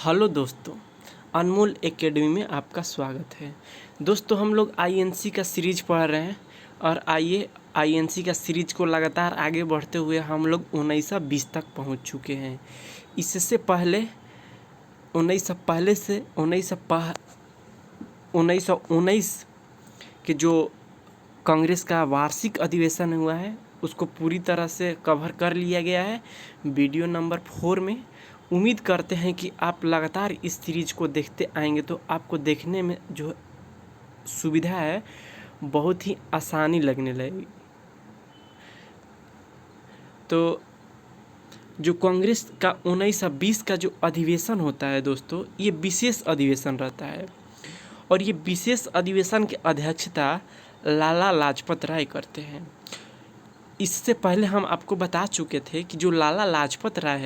Hello दोस्तों, अनमोल academy में आपका स्वागत है। दोस्तों, हम लोग आईएनसी का सीरीज पढ़ रहे हैं और आइए आईएनसी का सीरीज को लगातार आगे बढ़ते हुए हम लोग 1920 तक पहुंच चुके हैं। इससे पहले 1919 के जो कांग्रेस का वार्षिक अधिवेशन हुआ है उसको पूरी तरह से कवर कर लिया गया है वीडियो नंबर 4 में। उम्मीद करते हैं कि आप लगातार इस सीरीज को देखते आएंगे तो आपको देखने में जो सुविधा है बहुत ही आसानी लगने लगेगी। तो जो कांग्रेस का 1920 का जो अधिवेशन होता है दोस्तों, ये विशेष अधिवेशन रहता है और ये विशेष अधिवेशन की अध्यक्षता लाला लाजपत राय करते हैं। इससे पहले हम आपको बता चुके थे कि जो लाला लाजपत राय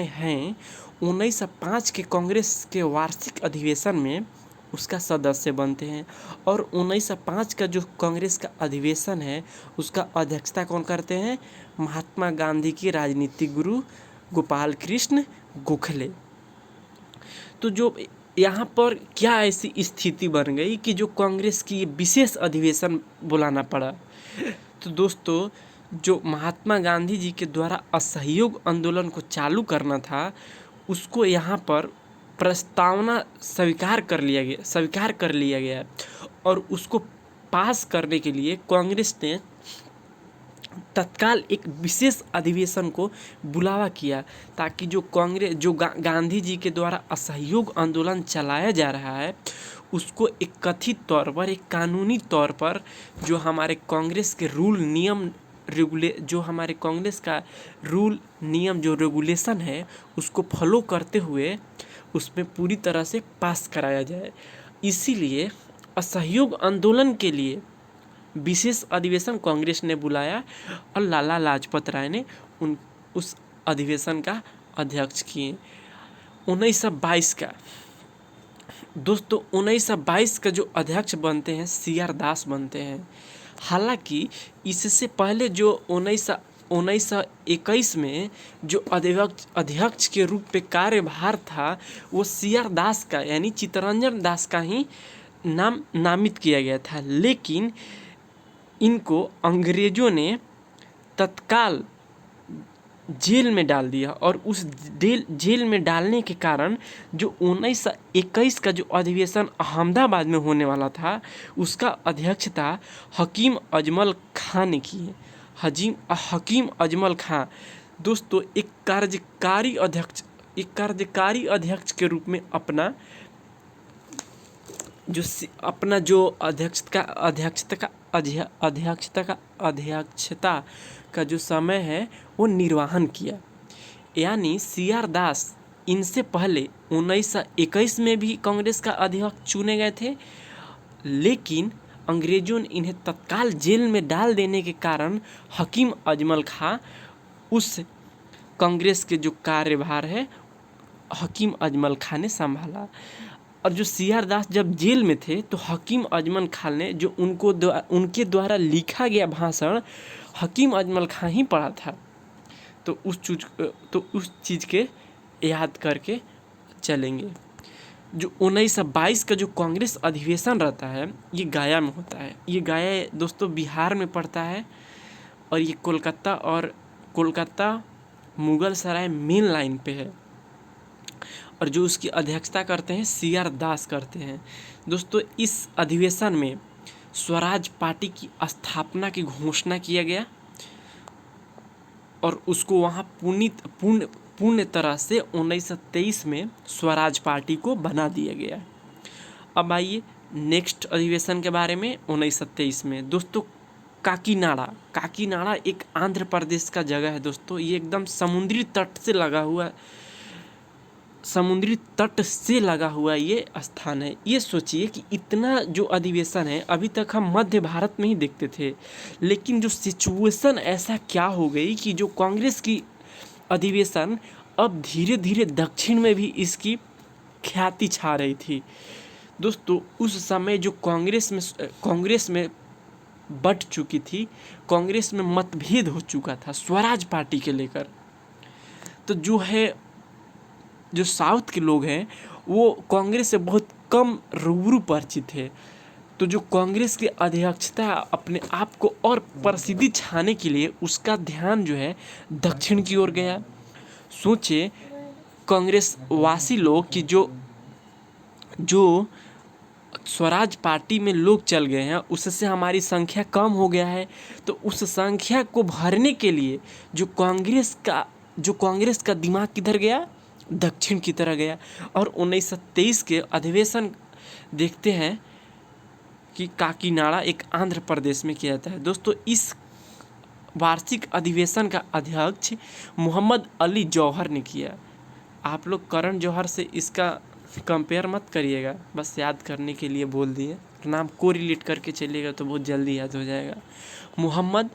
है 1905 के कांग्रेस के वार्षिक अधिवेशन में उसका सदस्य बनते हैं और 1905 का जो कांग्रेस का अधिवेशन है उसका अध्यक्षता कौन करते हैं? महात्मा गांधी के राजनीतिक गुरु गोपाल कृष्ण गोखले। तो जो यहाँ पर क्या ऐसी स्थिति बन गई कि जो कांग्रेस की विशेष अधिवेशन बुलाना पड़ा। तो दोस्तों, जो महात्मा गांधी जी के द्वारा असहयोग आंदोलन को चालू करना था उसको यहाँ पर प्रस्तावना स्वीकार कर लिया गया और उसको पास करने के लिए कांग्रेस ने तत्काल एक विशेष अधिवेशन को बुलावा किया ताकि जो गांधी जी के द्वारा असहयोग आंदोलन चलाया जा रहा है उसको एक कथित तौर पर, एक कानूनी तौर पर जो हमारे कांग्रेस के रूल नियम जो रेगुलेशन है उसको फॉलो करते हुए उसमें पूरी तरह से पास कराया जाए। इसीलिए असहयोग आंदोलन के लिए विशेष अधिवेशन कांग्रेस ने बुलाया और लाला लाजपत राय ने उस अधिवेशन का अध्यक्ष किए। 1922 का दोस्तों 1922 का जो अध्यक्ष बनते हैं CR दास बनते हैं। हालांकि इससे पहले जो 1921 में जो अध्यक्ष के रूप में कार्यभार था वो CR दास का यानी चित्तरंजन दास का ही नामित किया गया था, लेकिन इनको अंग्रेजों ने तत्काल जेल में डाल दिया और उस जेल में डालने के कारण जो 1921 का जो अधिवेशन अहमदाबाद में होने वाला था उसका अध्यक्षता हकीम अजमल खां ने की है। हकीम अजमल खां दोस्तों एक कार्यकारी अध्यक्ष के रूप में अपना जो अध्यक्षता का जो समय है वो निर्वहन किया। यानी CR दास इनसे पहले 1921 में भी कांग्रेस का अध्यक्ष चुने गए थे, लेकिन अंग्रेजों ने इन्हें तत्काल जेल में डाल देने के कारण हकीम अजमल खां उस कांग्रेस के जो कार्यभार है हकीम अजमल खां ने संभाला। और जो CR दास जब जेल में थे तो हकीम अजमल खां ने जो उनके द्वारा लिखा गया भाषण हकीम अजमल खां ही पढ़ा था। तो उस चीज़ के याद करके चलेंगे। जो 1922 का जो कांग्रेस अधिवेशन रहता है ये गया में होता है। ये गया दोस्तों बिहार में पड़ता है और ये कोलकाता मुगल सराय मेन लाइन पे है और जो उसकी अध्यक्षता करते हैं CR दास करते हैं। दोस्तों, इस अधिवेशन में स्वराज पार्टी की स्थापना की घोषणा किया गया और उसको वहाँ पूर्ण तरह से 1923 में स्वराज पार्टी को बना दिया गया। अब आइए नेक्स्ट अधिवेशन के बारे में। 1923 में दोस्तों काकीनाडा एक आंध्र प्रदेश का जगह है दोस्तों। ये एकदम समुद्री तट से लगा हुआ ये स्थान है। ये सोचिए कि इतना जो अधिवेशन है अभी तक हम मध्य भारत में ही देखते थे, लेकिन जो सिचुएशन ऐसा क्या हो गई कि जो कांग्रेस की अधिवेशन अब धीरे धीरे दक्षिण में भी इसकी ख्याति छा रही थी। दोस्तों, उस समय जो कांग्रेस में बट चुकी थी, कांग्रेस में मतभेद हो चुका था स्वराज पार्टी के लेकर। तो जो है जो साउथ के लोग हैं वो कांग्रेस से बहुत कम रूबरू परिचित है। तो जो कांग्रेस की अध्यक्षता अपने आप को और प्रसिद्धि छाने के लिए उसका ध्यान जो है दक्षिण की ओर गया। सोचे कांग्रेस वासी लोग कि जो जो स्वराज पार्टी में लोग चल गए हैं उससे हमारी संख्या कम हो गया है। तो उस संख्या को भरने के लिए जो कांग्रेस का दिमाग किधर गया, दक्षिण की तरह गया। और 1923 के अधिवेशन देखते हैं कि काकीनाडा एक आंध्र प्रदेश में किया जाता है। दोस्तों इस वार्षिक अधिवेशन का अध्यक्ष मोहम्मद अली जौहर ने किया। आप लोग करण जौहर से इसका कंपेयर मत करिएगा, बस याद करने के लिए बोल दिए, नाम को रिलेट करके चलिएगा तो बहुत जल्दी याद हो जाएगा। मोहम्मद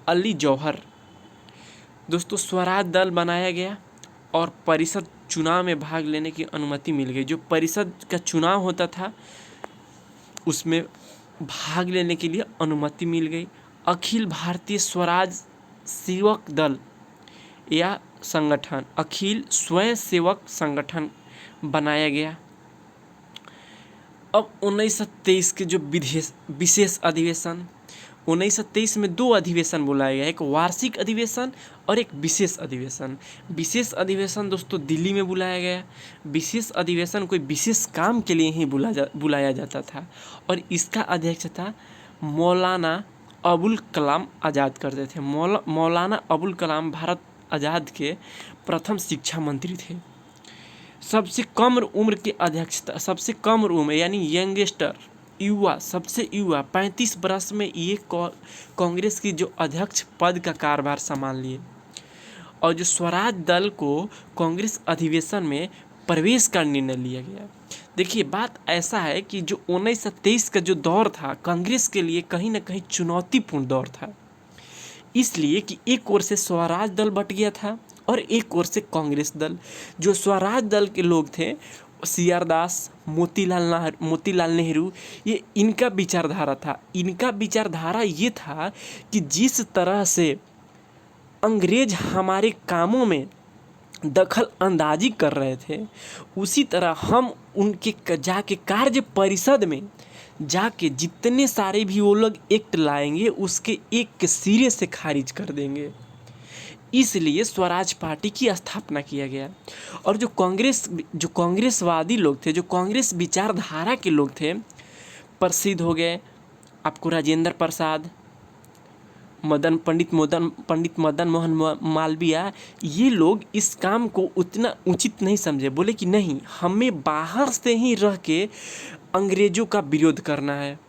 अली जौहर। दोस्तों स्वराज दल बनाया गया और परिषद चुनाव में भाग लेने की अनुमति मिल गई। जो परिषद का चुनाव होता था उसमें भाग लेने के लिए अनुमति मिल गई। अखिल भारतीय स्वराज सेवक दल या संगठन, अखिल स्वयं सेवक संगठन बनाया गया। अब 1923 के जो विशेष अधिवेशन, 1923 में 2 अधिवेशन बुलाया गया, एक वार्षिक अधिवेशन और एक विशेष अधिवेशन। विशेष अधिवेशन दोस्तों दिल्ली में बुलाया गया। विशेष अधिवेशन कोई विशेष काम के लिए ही बुलाया जाता था और इसका अध्यक्षता मौलाना अबुल कलाम आज़ाद करते थे। मौलाना अबुल कलाम भारत आज़ाद के प्रथम शिक्षा मंत्री थे। सबसे कम उम्र की अध्यक्षता, सबसे कम उम्र यानी यंगेस्टर, युवा, सबसे युवा 35 वर्ष में ये कांग्रेस की जो अध्यक्ष पद का कार्यभार संभाल लिए। और जो स्वराज दल को कांग्रेस अधिवेशन में प्रवेश का निर्णय लिया गया। देखिए बात ऐसा है कि जो 1923 का जो दौर था कांग्रेस के लिए कहीं ना कहीं चुनौतीपूर्ण दौर था, इसलिए कि एक ओर से स्वराज दल बट गया था और एक ओर से कांग्रेस दल। जो स्वराज दल के लोग थे सी आर दास, मोतीलाल नेहरू, ये इनका विचारधारा था। इनका विचारधारा ये था कि जिस तरह से अंग्रेज हमारे कामों में दखल अंदाजी कर रहे थे उसी तरह हम उनके जाके कार्य परिषद में जाके जितने सारे भी वो लोग एक्ट लाएंगे उसके एक के सिरे से खारिज कर देंगे। इसलिए स्वराज पार्टी की स्थापना किया गया। और जो कांग्रेसवादी लोग थे, जो कांग्रेस विचारधारा के लोग थे, प्रसिद्ध हो गए आपको राजेंद्र प्रसाद, पंडित मदन मोहन मालवीय। ये लोग इस काम को उतना उचित नहीं समझे, बोले कि नहीं, हमें बाहर से ही रह के अंग्रेजों का विरोध करना है।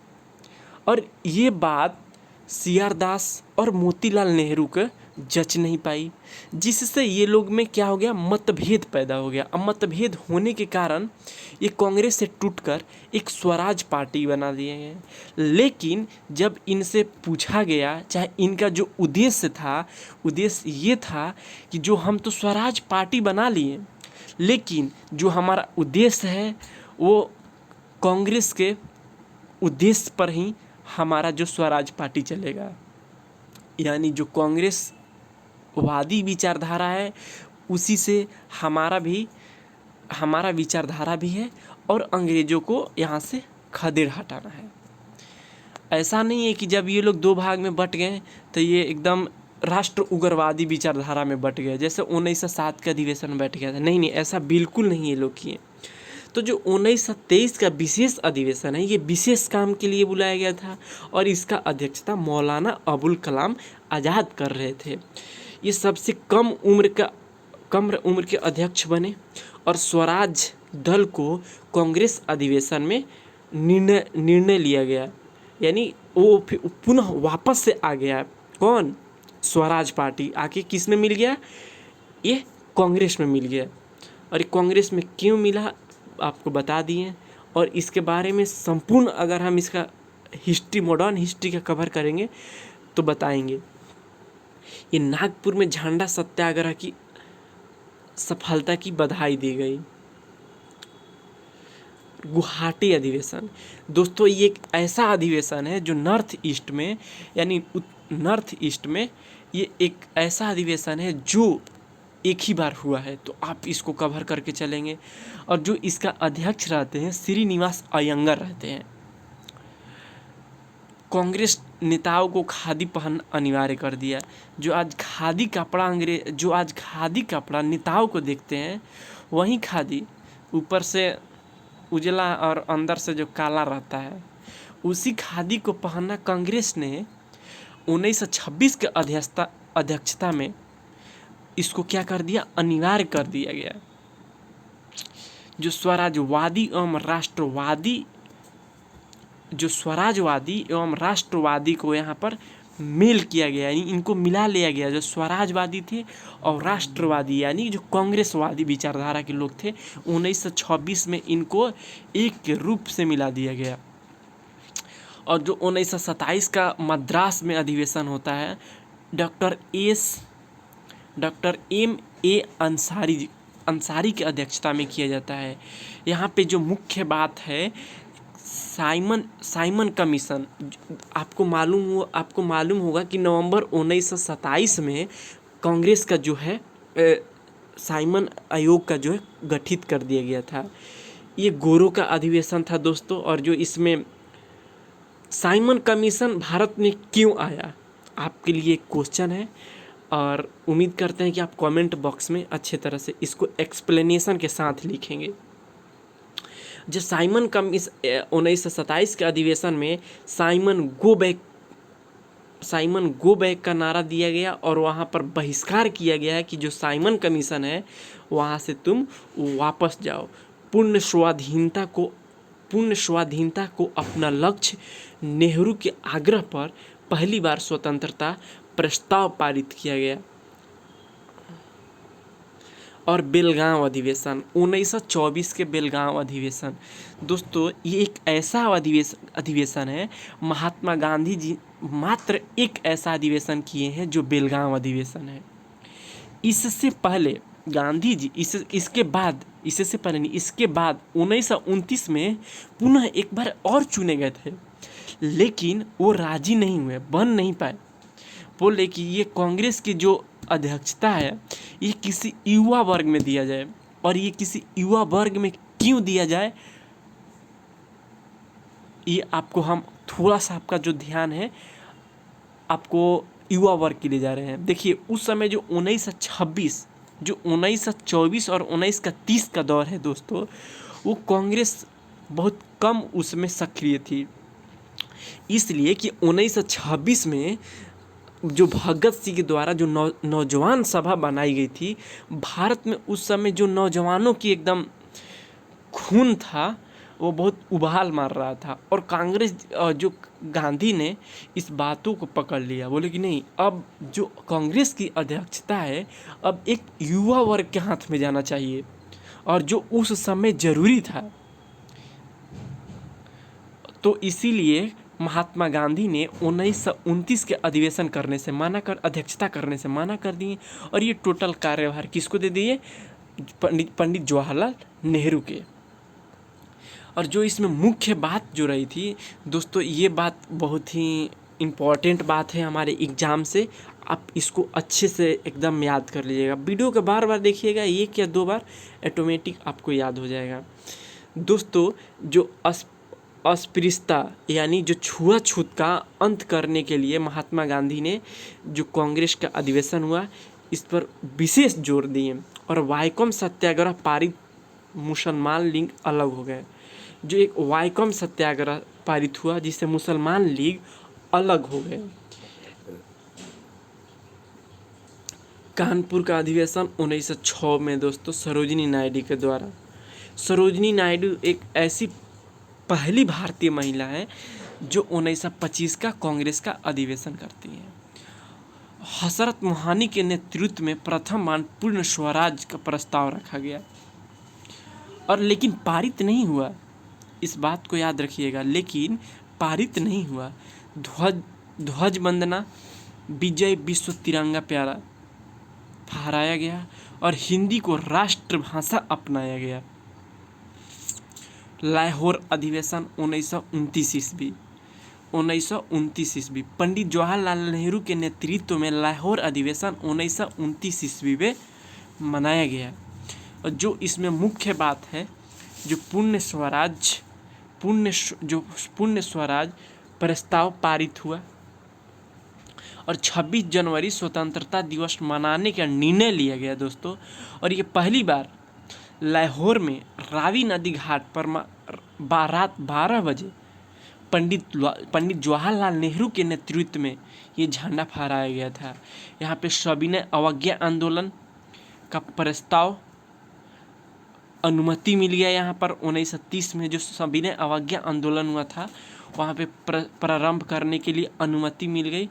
और ये बात सी आर दास और मोतीलाल नेहरू को जच नहीं पाई, जिससे ये लोग में क्या हो गया, मतभेद पैदा हो गया। अब मतभेद होने के कारण ये कांग्रेस से टूटकर एक स्वराज पार्टी बना दिए गए। लेकिन जब इनसे पूछा गया, चाहे इनका जो उद्देश्य था, उद्देश्य ये था कि जो हम तो स्वराज पार्टी बना लिए, लेकिन जो हमारा उद्देश्य है वो कांग्रेस के उद्देश्य पर ही हमारा जो स्वराज पार्टी चलेगा। यानी जो कांग्रेस वादी विचारधारा है उसी से हमारा विचारधारा भी है और अंग्रेजों को यहाँ से खदेड़ हटाना है। ऐसा नहीं है कि जब ये लोग 2 भाग में बट गए तो ये एकदम राष्ट्र उग्रवादी विचारधारा में बट गए, जैसे 1907 का अधिवेशन में बैठ गया था। नहीं, ऐसा बिल्कुल नहीं ये लोग किए। तो जो 1923 का विशेष अधिवेशन है ये विशेष काम के लिए बुलाया गया था और इसका अध्यक्षता मौलाना अबुल कलाम आज़ाद कर रहे थे। ये सबसे कम उम्र के अध्यक्ष बने और स्वराज दल को कांग्रेस अधिवेशन में निर्णय लिया गया, यानी वो पुनः वापस से आ गया। कौन? स्वराज पार्टी आके किस में मिल गया? ये कांग्रेस में मिल गया। और कांग्रेस में क्यों मिला आपको बता दिए। और इसके बारे में संपूर्ण अगर हम इसका हिस्ट्री, मॉडर्न हिस्ट्री का कवर करेंगे तो बताएंगे। ये नागपुर में झंडा सत्याग्रह की सफलता की बधाई दी गई। गुवाहाटी अधिवेशन, दोस्तों ये एक ऐसा अधिवेशन है जो नॉर्थ ईस्ट में ये एक ऐसा अधिवेशन है जो एक ही बार हुआ है, तो आप इसको कवर करके चलेंगे। और जो इसका अध्यक्ष रहते हैं श्रीनिवास अयंगर रहते हैं। कांग्रेस नेताओं को खादी पहनना अनिवार्य कर दिया। जो आज खादी कपड़ा नेताओं को देखते हैं, वही खादी ऊपर से उजला और अंदर से जो काला रहता है, उसी खादी को पहनना कांग्रेस ने 1926 के अध्यक्षता में इसको क्या कर दिया, अनिवार्य कर दिया गया। जो स्वराजवादी एवं राष्ट्रवादी को यहाँ पर मेल किया गया, यानी इनको मिला लिया गया। जो स्वराजवादी थे और राष्ट्रवादी यानी जो कांग्रेसवादी विचारधारा के लोग थे, 1926 में इनको एक के रूप से मिला दिया गया। और जो 1927 का मद्रास में अधिवेशन होता है, डॉक्टर M.A. अंसारी की अध्यक्षता में किया जाता है। यहाँ पे जो मुख्य बात है, साइमन कमीशन, आपको मालूम होगा कि नवंबर 1927 में कांग्रेस का जो है साइमन आयोग का जो है गठित कर दिया गया था। ये गोरों का अधिवेशन था दोस्तों। और जो इसमें साइमन कमीशन भारत में क्यों आया, आपके लिए एक क्वेश्चन है, और उम्मीद करते हैं कि आप कमेंट बॉक्स में अच्छे तरह से इसको एक्सप्लेनेशन के साथ लिखेंगे। जो साइमन कमीशन 1927 के अधिवेशन में साइमन गो बैक का नारा दिया गया, और वहाँ पर बहिष्कार किया गया है कि जो साइमन कमीशन है वहाँ से तुम वापस जाओ। पूर्ण स्वाधीनता को अपना लक्ष्य, नेहरू के आग्रह पर पहली बार स्वतंत्रता प्रस्ताव पारित किया गया। और बेलगांव अधिवेशन, 1924 के बेलगांव अधिवेशन, दोस्तों ये एक ऐसा अधिवेशन है, महात्मा गांधी जी मात्र एक ऐसा अधिवेशन किए हैं जो बेलगांव अधिवेशन है। इससे पहले गांधी जी इसके बाद 1929 में पुनः एक बार और चुने गए थे, लेकिन वो राजी नहीं हुए, बन नहीं पाए। बोले कि ये कांग्रेस की जो अध्यक्षता है ये किसी युवा वर्ग में दिया जाए। और ये किसी युवा वर्ग में क्यों दिया जाए, ये आपको हम थोड़ा सा, आपका जो ध्यान है आपको युवा वर्ग के लिए जा रहे हैं। देखिए उस समय जो 1924 और 1930 का दौर है दोस्तों, वो कांग्रेस बहुत कम उसमें सक्रिय थी। इसलिए कि 1926 में जो भगत सिंह के द्वारा जो नौजवान सभा बनाई गई थी, भारत में उस समय जो नौजवानों की एकदम खून था वो बहुत उबाल मार रहा था। और कांग्रेस जो गांधी ने इस बातों को पकड़ लिया, बोले कि नहीं, अब जो कांग्रेस की अध्यक्षता है अब एक युवा वर्ग के हाथ में जाना चाहिए, और जो उस समय जरूरी था। तो इसीलिए महात्मा गांधी ने 1929 के अधिवेशन करने से अध्यक्षता करने से मना कर दिए, और ये टोटल कार्यभार किसको दे दिए, पंडित जवाहरलाल नेहरू के। और जो इसमें मुख्य बात जो रही थी दोस्तों, ये बात बहुत ही इम्पॉर्टेंट बात है हमारे एग्ज़ाम से, आप इसको अच्छे से एकदम याद कर लीजिएगा। वीडियो को बार बार देखिएगा, एक या दो बार ऑटोमेटिक आपको याद हो जाएगा। दोस्तों जो अस्पृश्यता यानी जो छुआछूत का अंत करने के लिए महात्मा गांधी ने जो कांग्रेस का अधिवेशन हुआ इस पर विशेष जोर दिए, और वाइकोम सत्याग्रह पारित, मुसलमान लीग अलग हो गए। जो एक वाइकोम सत्याग्रह पारित हुआ जिससे मुसलमान लीग अलग हो गए। कानपुर का अधिवेशन 1906 में दोस्तों सरोजिनी नायडू के द्वारा। सरोजिनी नायडू एक ऐसी पहली भारतीय महिला है जो 1925 का कांग्रेस का अधिवेशन करती है। हसरत मोहानी के नेतृत्व में प्रथम बार पूर्ण स्वराज का प्रस्ताव रखा गया, और लेकिन पारित नहीं हुआ। इस बात को याद रखिएगा, लेकिन पारित नहीं हुआ। ध्वज वंदना, विजय विश्व तिरंगा प्यारा फहराया गया, और हिंदी को राष्ट्रभाषा अपनाया गया। लाहौर अधिवेशन 1929 ईस्वी, पंडित जवाहरलाल नेहरू के नेतृत्व में लाहौर अधिवेशन 1929 ईस्वी में मनाया गया। और जो इसमें मुख्य बात है, जो पूर्ण स्वराज प्रस्ताव पारित हुआ और 26 जनवरी स्वतंत्रता दिवस मनाने का निर्णय लिया गया दोस्तों। और ये पहली बार लाहौर में रावी नदी घाट पर रात 12 बजे पंडित जवाहरलाल नेहरू के नेतृत्व में ये झंडा फहराया गया था। यहाँ पे सविनय अवज्ञा आंदोलन का प्रस्ताव अनुमति मिल गया। यहाँ पर 1930 में जो सविनय अवज्ञा आंदोलन हुआ था वहाँ पे प्रारंभ करने के लिए अनुमति मिल गई।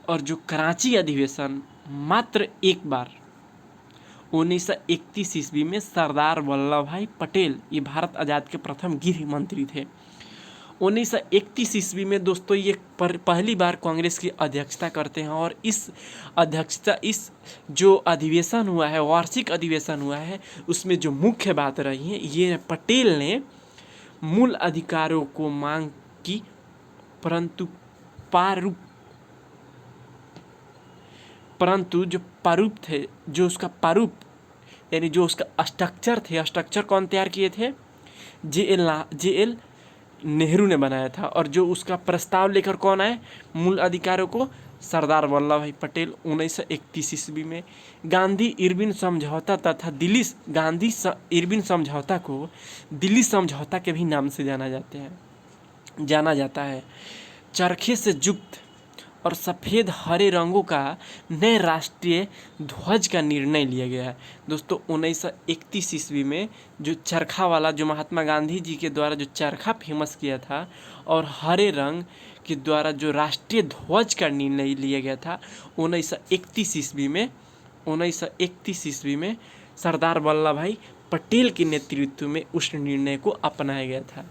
और जो कराची अधिवेशन मात्र एक बार 1931 ईस्वी में सरदार वल्लभ भाई पटेल, ये भारत आज़ाद के प्रथम गृह मंत्री थे। 1931 ईस्वी में दोस्तों ये पहली बार कांग्रेस की अध्यक्षता करते हैं। और इस जो अधिवेशन हुआ है, वार्षिक अधिवेशन हुआ है, उसमें जो मुख्य बात रही है ये पटेल ने मूल अधिकारों को मांग की, परंतु जो प्रारूप थे, जो उसका प्रारूप यानी जो उसका स्ट्रक्चर कौन तैयार किए थे? जे.एल. नेहरू ने बनाया था। और जो उसका प्रस्ताव लेकर कौन आए मूल अधिकारों को? सरदार वल्लभ भाई पटेल। 1931 ईस्वी में गांधी इरविन समझौता तथा इरविन समझौता को दिल्ली समझौता के भी नाम से जाना जाता है। चरखे से युक्त और सफ़ेद हरे रंगों का नए राष्ट्रीय ध्वज का निर्णय लिया गया है दोस्तों। 1931 ईस्वी में जो चरखा वाला, जो महात्मा गांधी जी के द्वारा जो चरखा फेमस किया था और हरे रंग के द्वारा जो राष्ट्रीय ध्वज का निर्णय लिया गया था 1931 ईस्वी में सरदार वल्लभ भाई पटेल के नेतृत्व में उस निर्णय को अपनाया गया था।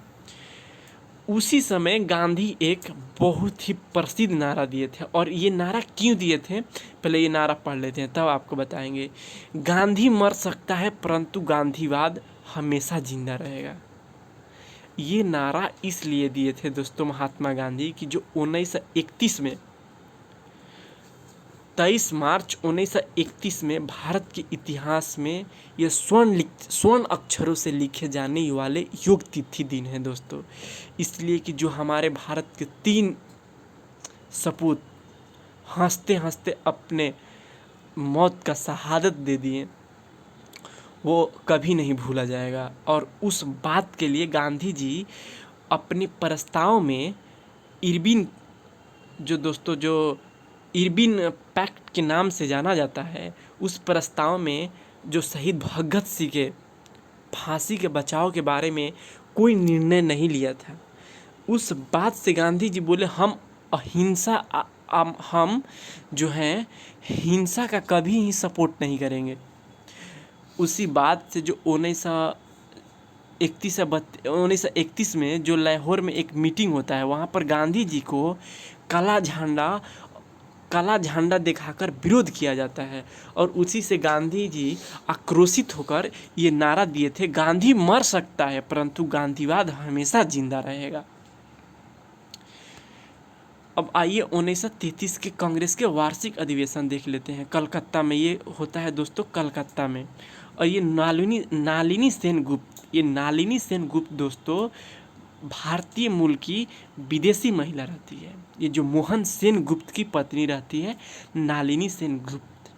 उसी समय गांधी एक बहुत ही प्रसिद्ध नारा दिए थे। और ये नारा क्यों दिए थे, पहले ये नारा पढ़ लेते हैं तब आपको बताएंगे। गांधी मर सकता है परंतु गांधीवाद हमेशा जिंदा रहेगा। ये नारा इसलिए दिए थे दोस्तों महात्मा गांधी की जो 1931 में 23 मार्च 1931 में भारत के इतिहास में ये स्वर्ण अक्षरों से लिखे जाने वाले योग तिथि दिन है दोस्तों। इसलिए कि जो हमारे भारत के 3 सपूत हंसते हंसते अपने मौत का शहादत दे दिए, वो कभी नहीं भूला जाएगा। और उस बात के लिए गांधी जी अपने प्रस्ताव में इरविन पैक्ट के नाम से जाना जाता है, उस प्रस्ताव में जो शहीद भगत सिंह के फांसी के बचाव के बारे में कोई निर्णय नहीं लिया था। उस बात से गांधी जी बोले हम जो हैं हिंसा का कभी ही सपोर्ट नहीं करेंगे। उसी बात से जो 1931 में जो लाहौर में एक मीटिंग होता है, वहाँ पर गांधी जी को काला झंडा दिखाकर विरोध किया जाता है। और उसी से गांधी जी आक्रोशित होकर ये नारा दिए थे, गांधी मर सकता है परंतु गांधीवाद हमेशा जिंदा रहेगा। अब आइए 1933 के कांग्रेस के वार्षिक अधिवेशन देख लेते हैं। कलकत्ता में ये होता है दोस्तों, कलकत्ता में। और ये नालिनी सेन गुप्त दोस्तों भारतीय मूल की विदेशी महिला रहती है। ये जो मोहन सेन गुप्त की पत्नी रहती है नालिनी सेन गुप्त।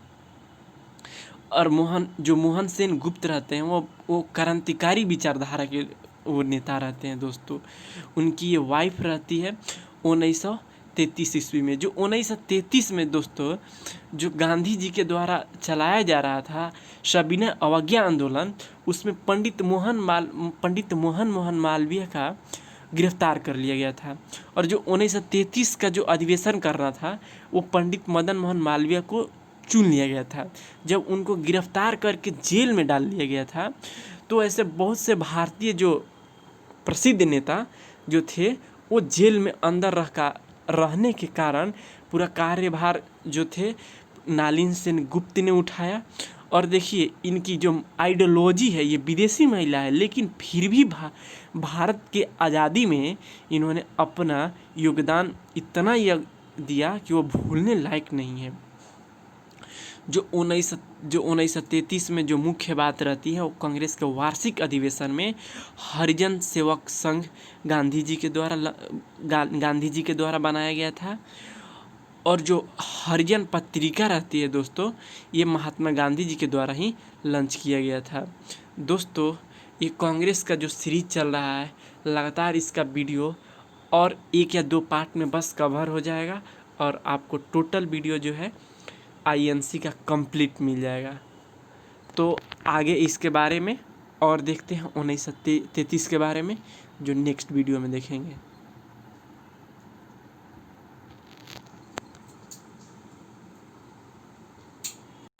और मोहन सेन गुप्त रहते हैं वो क्रांतिकारी विचारधारा के वो नेता रहते हैं दोस्तों। उनकी ये वाइफ रहती है 1933 ईस्वी में। जो 1933 में दोस्तों जो गांधी जी के द्वारा चलाया जा रहा था सविनय अवज्ञा आंदोलन, उसमें पंडित मोहन मालवीय का गिरफ्तार कर लिया गया था। और जो 1933 का जो अधिवेशन करना था वो पंडित मदन मोहन मालवीय को चुन लिया गया था। जब उनको गिरफ्तार करके जेल में डाल दिया गया था तो ऐसे बहुत से भारतीय जो प्रसिद्ध नेता जो थे वो जेल में अंदर रहने के कारण पूरा कार्यभार जो थे नालिनी सेन गुप्त ने उठाया। और देखिए इनकी जो आइडियोलॉजी है ये विदेशी महिला है, लेकिन फिर भी भारत के आज़ादी में इन्होंने अपना योगदान इतना दिया कि वो भूलने लायक नहीं है। जो 1933 में जो मुख्य बात रहती है वो कांग्रेस के वार्षिक अधिवेशन में हरिजन सेवक संघ गांधी जी के द्वारा बनाया गया था। और जो हरिजन पत्रिका रहती है दोस्तों, ये महात्मा गांधी जी के द्वारा ही लॉन्च किया गया था। दोस्तों, ये कांग्रेस का जो सीरीज चल रहा है, लगातार इसका वीडियो और 1 या 2 पार्ट में बस कवर हो जाएगा और आपको टोटल वीडियो जो है INC का कंप्लीट मिल जाएगा। तो आगे इसके बारे में और देखते हैं 1933 के बारे में, जो नेक्स्ट वीडियो में देखेंगे।